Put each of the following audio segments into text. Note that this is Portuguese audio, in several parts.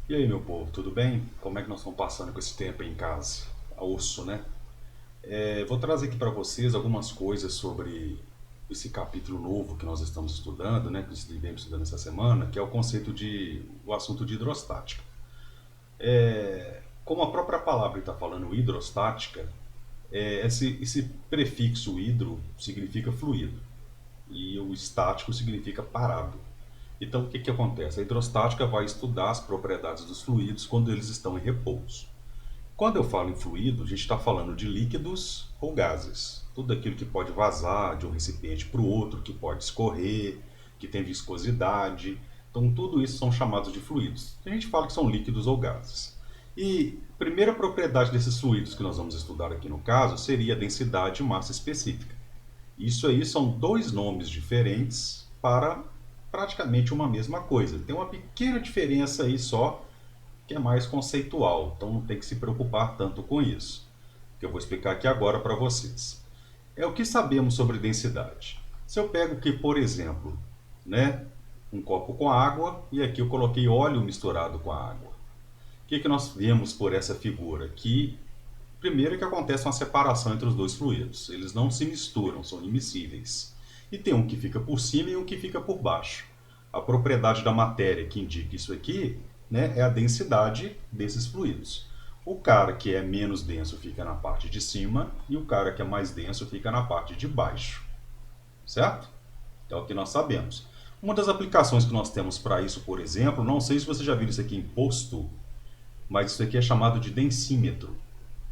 E aí, meu povo, tudo bem? Como é que nós estamos passando com esse tempo aí em casa? A osso, né? Vou trazer aqui para vocês algumas coisas sobre esse capítulo novo que nós estamos estudando, né? Que estivemos estudando essa semana, que é o assunto de hidrostática. Como a própria palavra está falando hidrostática, esse prefixo hidro significa fluido e o estático significa parado. Então, o que, que acontece? A hidrostática vai estudar as propriedades dos fluidos quando eles estão em repouso. Quando eu falo em fluido, a gente está falando de líquidos ou gases. Tudo aquilo que pode vazar de um recipiente para o outro, que pode escorrer, que tem viscosidade. Então, tudo isso são chamados de fluidos. A gente fala que são líquidos ou gases. E a primeira propriedade desses fluidos que nós vamos estudar aqui no caso seria a densidade e massa específica. Isso aí são dois nomes diferentes para praticamente uma mesma coisa. Tem uma pequena diferença aí só, que é mais conceitual, então não tem que se preocupar tanto com isso, que eu vou explicar aqui agora para vocês. É o que sabemos sobre densidade. Se eu pego aqui, por exemplo, né, um copo com água e aqui eu coloquei óleo misturado com a água. O que, que nós vemos por essa figura? Que primeiro que acontece uma separação entre os dois fluidos. Eles não se misturam, são immiscíveis. E tem um que fica por cima e um que fica por baixo. A propriedade da matéria que indica isso aqui, né, é a densidade desses fluidos. O cara que é menos denso fica na parte de cima e o cara que é mais denso fica na parte de baixo. Certo? É o que nós sabemos. Uma das aplicações que nós temos para isso, por exemplo, não sei se você já viu isso aqui em posto, mas isso aqui é chamado de densímetro.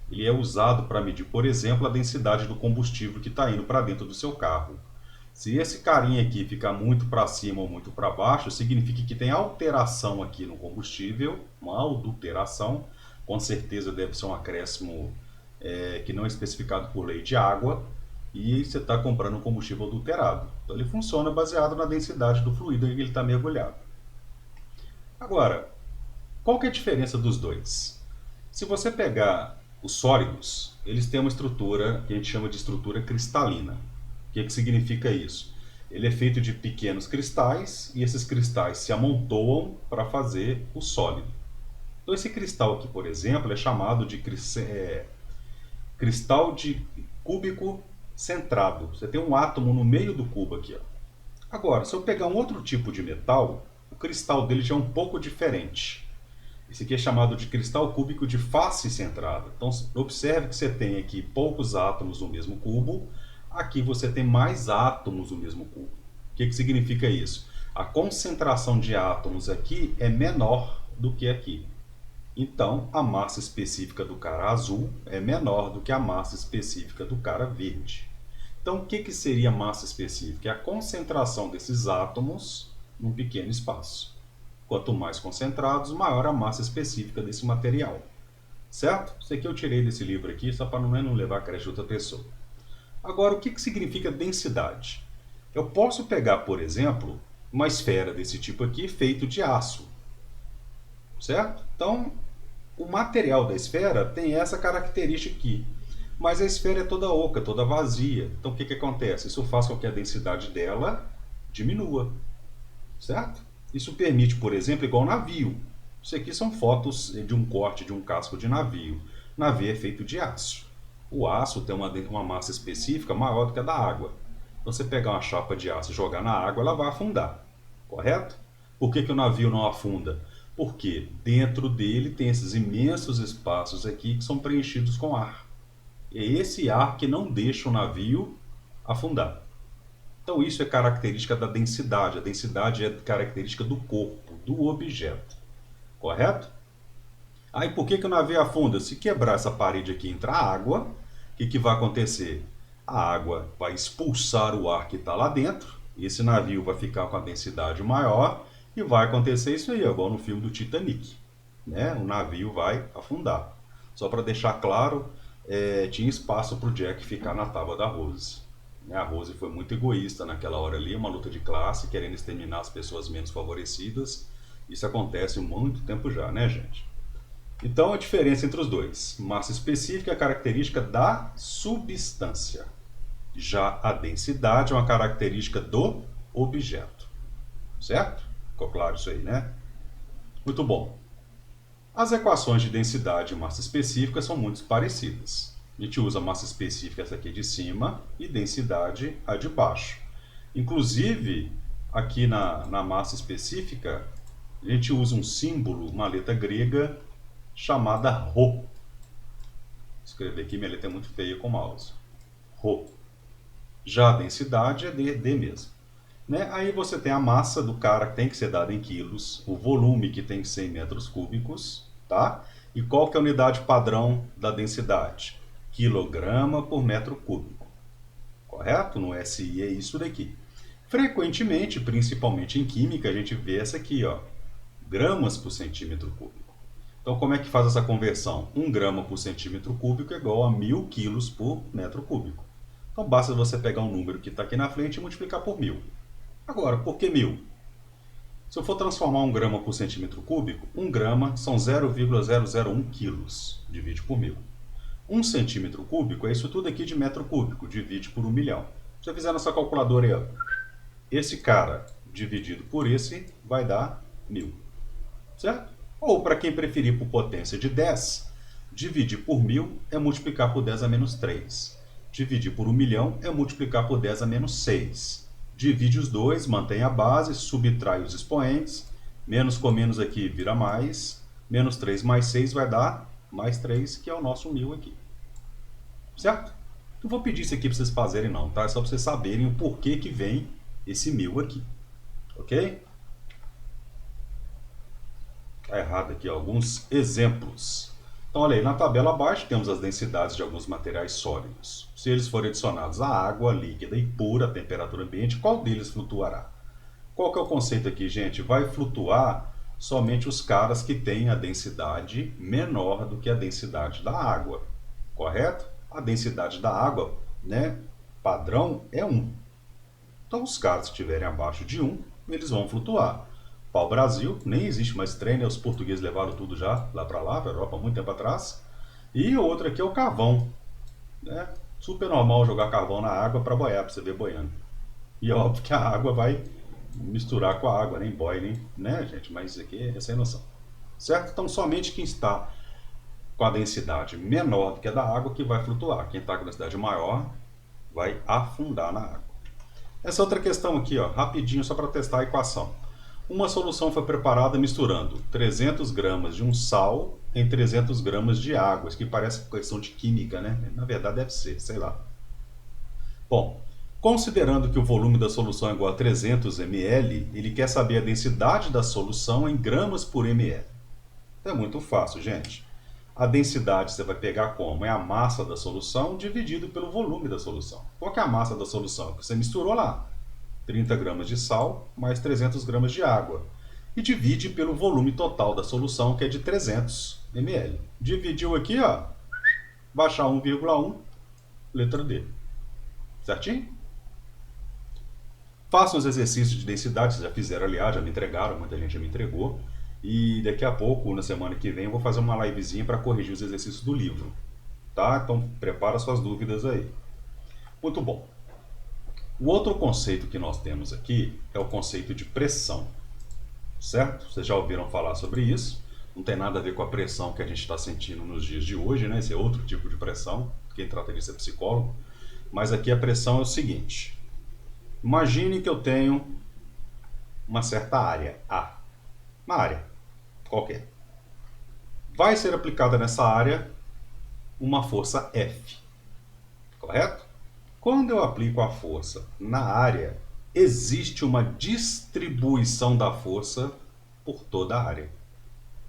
Ele é usado para medir, por exemplo, a densidade do combustível que está indo para dentro do seu carro. Se esse carinha aqui ficar muito para cima ou muito para baixo, significa que tem alteração aqui no combustível, uma adulteração. Com certeza deve ser um acréscimo que não é especificado por lei de água e você está comprando um combustível adulterado. Então ele funciona baseado na densidade do fluido em que ele está mergulhado. Agora, qual que é a diferença dos dois? Se você pegar os sólidos, eles têm uma estrutura que a gente chama de estrutura cristalina. O que significa isso? Ele é feito de pequenos cristais e esses cristais se amontoam para fazer o sólido. Então esse cristal aqui, por exemplo, é chamado de cristal de cúbico centrado. Você tem um átomo no meio do cubo aqui. Ó. Agora, se eu pegar um outro tipo de metal, o cristal dele já é um pouco diferente. Esse aqui é chamado de cristal cúbico de face centrada. Então, observe que você tem aqui poucos átomos no mesmo cubo. Aqui você tem mais átomos no mesmo cubo. O que significa isso? A concentração de átomos aqui é menor do que aqui. Então, a massa específica do cara azul é menor do que a massa específica do cara verde. Então, o que seria massa específica? É a concentração desses átomos num pequeno espaço. Quanto mais concentrados, maior a massa específica desse material. Certo? Isso aqui eu tirei desse livro aqui, só para não levar a crédito de outra pessoa. Agora, o que significa densidade? Eu posso pegar, por exemplo, uma esfera desse tipo aqui feito de aço. Certo? Então, o material da esfera tem essa característica aqui. Mas a esfera é toda oca, toda vazia. Então, o que acontece? Isso faz com que a densidade dela diminua. Certo? Isso permite, por exemplo, igual navio. Isso aqui são fotos de um corte de um casco de navio. Navio é feito de aço. O aço tem uma massa específica maior do que a da água. Então, você pegar uma chapa de aço e jogar na água, ela vai afundar. Correto? Por que o navio não afunda? Porque dentro dele tem esses imensos espaços aqui que são preenchidos com ar. É esse ar que não deixa o navio afundar. Então isso é característica da densidade. A densidade é característica do corpo, do objeto. Correto? Aí por que o navio afunda? Se quebrar essa parede aqui e entrar água, o que vai acontecer? A água vai expulsar o ar que está lá dentro, esse navio vai ficar com a densidade maior e vai acontecer isso aí, igual no filme do Titanic. Né? O navio vai afundar. Só para deixar claro, tinha espaço para o Jack ficar na tábua da Rose. A Rose foi muito egoísta naquela hora ali, uma luta de classe, querendo exterminar as pessoas menos favorecidas. Isso acontece há muito tempo já, né, gente? Então, a diferença entre os dois. Massa específica é a característica da substância. Já a densidade é uma característica do objeto. Certo? Ficou claro isso aí, né? Muito bom. As equações de densidade e massa específica são muito parecidas. A gente usa massa específica, essa aqui de cima, e densidade, a de baixo. Inclusive, aqui na massa específica, a gente usa um símbolo, uma letra grega, chamada ρ. Vou escrever aqui, minha letra é muito feia com o mouse. ρ. Já a densidade é D mesmo. Né? Aí você tem a massa do cara que tem que ser dada em quilos, o volume que tem que ser em metros cúbicos, tá? E qual que é a unidade padrão da densidade? Quilograma por metro cúbico. Correto? No SI é isso daqui. Frequentemente, principalmente em química, a gente vê essa aqui, ó, gramas por centímetro cúbico. Então, como é que faz essa conversão? 1 grama por centímetro cúbico é igual a 1000 quilos por metro cúbico. Então, basta você pegar um número que está aqui na frente e multiplicar por 1000. Agora, por que 1000? Se eu for transformar 1 grama por centímetro cúbico, 1 grama são 0,001 quilos. Divide por 1000. 1 centímetro cúbico é isso tudo aqui de metro cúbico. Divide por 1 milhão. Se você fizer na sua calculadora aí, ó, esse cara dividido por esse vai dar 1000. Certo? Ou, para quem preferir por potência de 10, dividir por 1000 é multiplicar por 10 a menos 3. Dividir por 1 milhão é multiplicar por 10 a menos 6. Divide os dois, mantém a base, subtrai os expoentes. Menos com menos aqui vira mais. Menos 3 mais 6 vai dar mais 3, que é o nosso 1000 aqui. Certo? Não vou pedir isso aqui para vocês fazerem não, tá? É só para vocês saberem o porquê que vem esse 1000 aqui. Ok? Está errado aqui alguns exemplos. Então, olha aí, na tabela abaixo temos as densidades de alguns materiais sólidos. Se eles forem adicionados à água líquida e pura à temperatura ambiente, qual deles flutuará? Qual que é o conceito aqui, gente? Vai flutuar somente os caras que têm a densidade menor do que a densidade da água, correto? A densidade da água, né, padrão é 1. Então, os caras que estiverem abaixo de 1, eles vão flutuar. Pau-Brasil, nem existe mais trem, né? Os portugueses levaram tudo já lá, para a Europa, muito tempo atrás. E o outro aqui é o carvão. Né? Super normal jogar carvão na água para boiar, para você ver boiando. E é óbvio que a água vai misturar com a água, nem boiling, né, gente? Mas isso aqui é sem noção. Certo? Então, somente quem está com a densidade menor do que a da água que vai flutuar. Quem está com a densidade maior vai afundar na água. Essa outra questão aqui, ó, rapidinho, só para testar a equação. Uma solução foi preparada misturando 300 gramas de um sal em 300 gramas de água. Isso que parece questão de química, né? Na verdade deve ser, sei lá. Bom, considerando que o volume da solução é igual a 300 ml, ele quer saber a densidade da solução em gramas por ml. É muito fácil, gente. A densidade você vai pegar como? É a massa da solução dividido pelo volume da solução. Qual que é a massa da solução? Que você misturou lá. 30 gramas de sal mais 300 gramas de água. E divide pelo volume total da solução, que é de 300 ml. Dividiu aqui, ó, baixar 1,1, letra D. Certinho? Façam os exercícios de densidade, vocês já fizeram, aliás, já me entregaram, muita gente já me entregou. E daqui a pouco, na semana que vem, eu vou fazer uma livezinha para corrigir os exercícios do livro. Tá? Então, prepara suas dúvidas aí. Muito bom. O outro conceito que nós temos aqui é o conceito de pressão, certo? Vocês já ouviram falar sobre isso, não tem nada a ver com a pressão que a gente está sentindo nos dias de hoje, né? Esse é outro tipo de pressão, quem trata disso é psicólogo, mas aqui a pressão é o seguinte, imagine que eu tenho uma certa área, A, uma área qualquer, vai ser aplicada nessa área uma força F, correto? Quando eu aplico a força na área, existe uma distribuição da força por toda a área.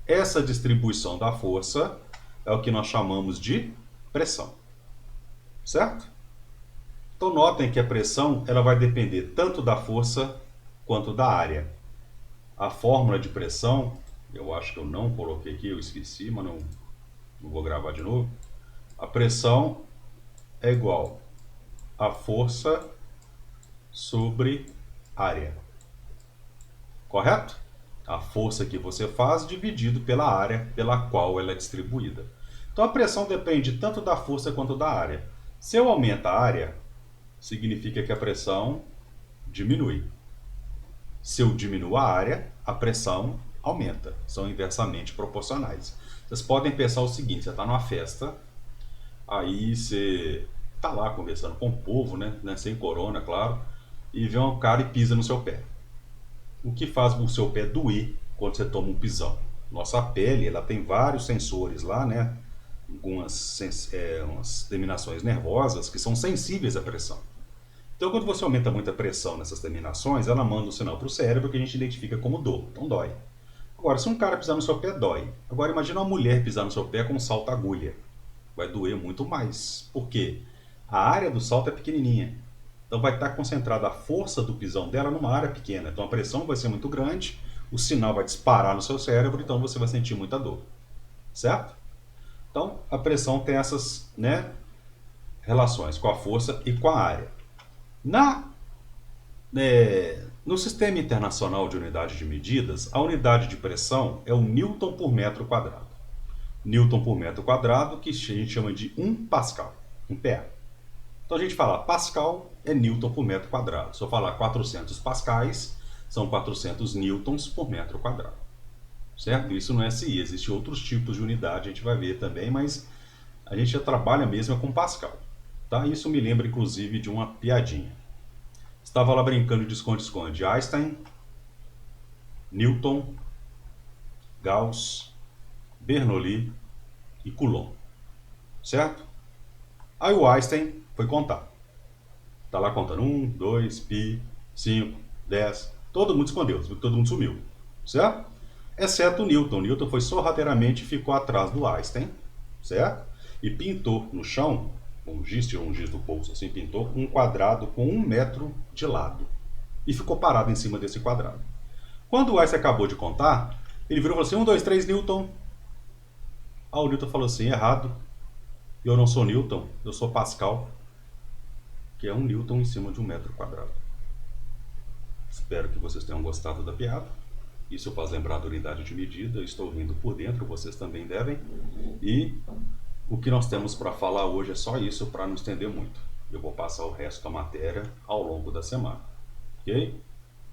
Essa distribuição da força é o que nós chamamos de pressão. Certo? Então notem que a pressão ela vai depender tanto da força quanto da área. A fórmula de pressão, eu acho que eu não coloquei aqui, eu esqueci, mas não vou gravar de novo. A pressão é igual a força sobre área. Correto? A força que você faz dividido pela área pela qual ela é distribuída. Então a pressão depende tanto da força quanto da área. Se eu aumento a área, significa que a pressão diminui. Se eu diminuo a área, a pressão aumenta. São inversamente proporcionais. Vocês podem pensar o seguinte: você está numa festa, aí você tá lá conversando com o povo, né, sem corona, claro, e vê um cara e pisa no seu pé. O que faz o seu pé doer quando você toma um pisão? Nossa pele, ela tem vários sensores lá, né? Umas terminações nervosas que são sensíveis à pressão. Então, quando você aumenta muito a pressão nessas terminações, ela manda um sinal para o cérebro que a gente identifica como dor. Então, dói. Agora, se um cara pisar no seu pé, dói. Agora, imagina uma mulher pisar no seu pé com um salto-agulha. Vai doer muito mais. Por quê? A área do salto é pequenininha. Então, vai estar concentrada a força do pisão dela numa área pequena. Então, a pressão vai ser muito grande, o sinal vai disparar no seu cérebro, então você vai sentir muita dor. Certo? Então, a pressão tem essas, né, relações com a força e com a área. No Sistema Internacional de Unidade de Medidas, a unidade de pressão é o Newton por metro quadrado. Newton por metro quadrado, que a gente chama de 1 Pascal, 1 PA. Então a gente fala Pascal é Newton por metro quadrado. Se eu falar 400 pascais, são 400 newtons por metro quadrado. Certo? Isso no SI. Existem outros tipos de unidade, a gente vai ver também, mas a gente já trabalha mesmo com Pascal. Tá? Isso me lembra, inclusive, de uma piadinha. Estava lá brincando de esconde-esconde. Einstein, Newton, Gauss, Bernoulli e Coulomb. Certo? Aí o Einstein foi contar. Tá lá contando 1, 2, pi, 5, 10. Todo mundo escondeu, todo mundo sumiu. Certo? Exceto o Newton. Newton foi sorrateiramente e ficou atrás do Einstein. Certo? E pintou no chão, um giz do bolso, assim, pintou um quadrado com 1 metro de lado. E ficou parado em cima desse quadrado. Quando o Einstein acabou de contar, ele virou e falou assim: 1, 2, 3, Newton. Aí o Newton falou assim: errado. Eu não sou Newton, eu sou Pascal, que é 1 Newton em cima de 1 metro quadrado. Espero que vocês tenham gostado da piada. Isso faz lembrar da unidade de medida. Estou rindo por dentro, vocês também devem. E o que nós temos para falar hoje é só isso, para não estender muito. Eu vou passar o resto da matéria ao longo da semana. Ok?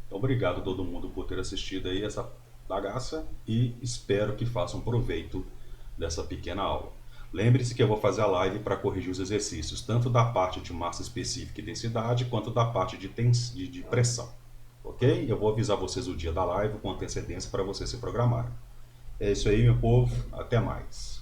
Então, obrigado a todo mundo por ter assistido aí essa bagaça e espero que façam proveito dessa pequena aula. Lembre-se que eu vou fazer a live para corrigir os exercícios, tanto da parte de massa específica e densidade, quanto da parte de pressão. Ok? Eu vou avisar vocês o dia da live com antecedência para vocês se programarem. É isso aí, meu povo. Até mais.